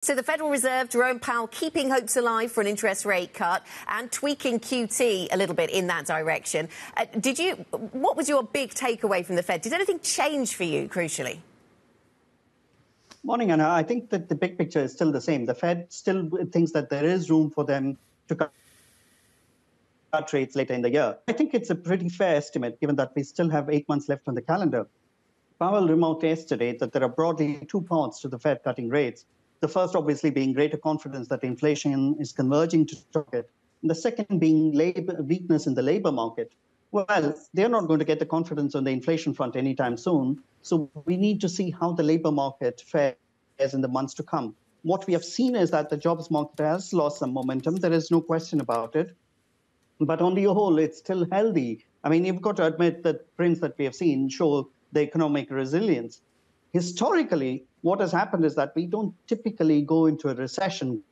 So the Federal Reserve, Jerome Powell, keeping hopes alive for an interest rate cut and tweaking QT a little bit in that direction. What was your big takeaway from the Fed? Did anything change for you, crucially? Morning, Anna. I think that the big picture is still the same. The Fed still thinks that there is room for them to cut rates later in the year. I think it's a pretty fair estimate, given that we still have 8 months left on the calendar. Powell remarked yesterday that there are broadly two parts to the Fed cutting rates. The first, obviously, being greater confidence that inflation is converging to target. And the second being weakness in the labor market. Well, they're not going to get the confidence on the inflation front anytime soon. So we need to see how the labor market fares in the months to come. What we have seen is that the jobs market has lost some momentum. There is no question about it. But on the whole, it's still healthy. I mean, you've got to admit that prints that we have seen show the economic resilience. Historically, what has happened is that we don't typically go into a recession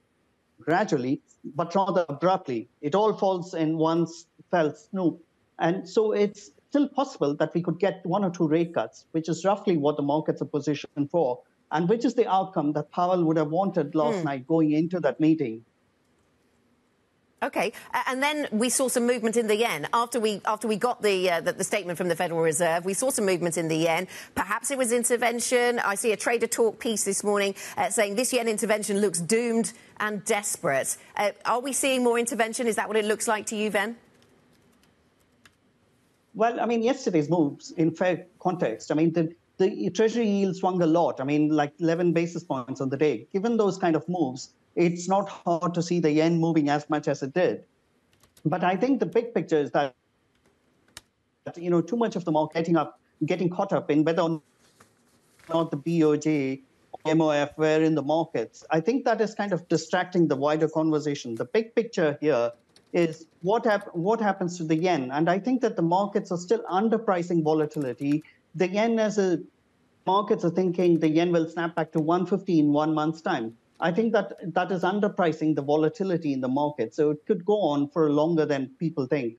gradually, but rather abruptly. It all falls in one fell swoop. And so it's still possible that we could get 1 or 2 rate cuts, which is roughly what the markets are positioned for, and which is the outcome that Powell would have wanted last night going into that meeting. OK. And then we saw some movement in the yen. After we got the statement from the Federal Reserve, we saw some movement in the yen. Perhaps it was intervention. I see a Trader Talk piece this morning saying this yen intervention looks doomed and desperate. Are we seeing more intervention? Is that what it looks like to you, Ven? Well, I mean, yesterday's moves, in fair context, I mean, the Treasury yield swung a lot. I mean, like 11 basis points on the day. Given those kind of moves, it's not hard to see the yen moving as much as it did. But I think the big picture is that, too much of the market getting caught up in whether or not the BOJ or MOF were in the markets. I think that is kind of distracting the wider conversation. The big picture here is what happens to the yen. And I think that the markets are still underpricing volatility. The yen markets are thinking the yen will snap back to 150 in 1 month's time. I think that is underpricing the volatility in the market. So it could go on for longer than people think.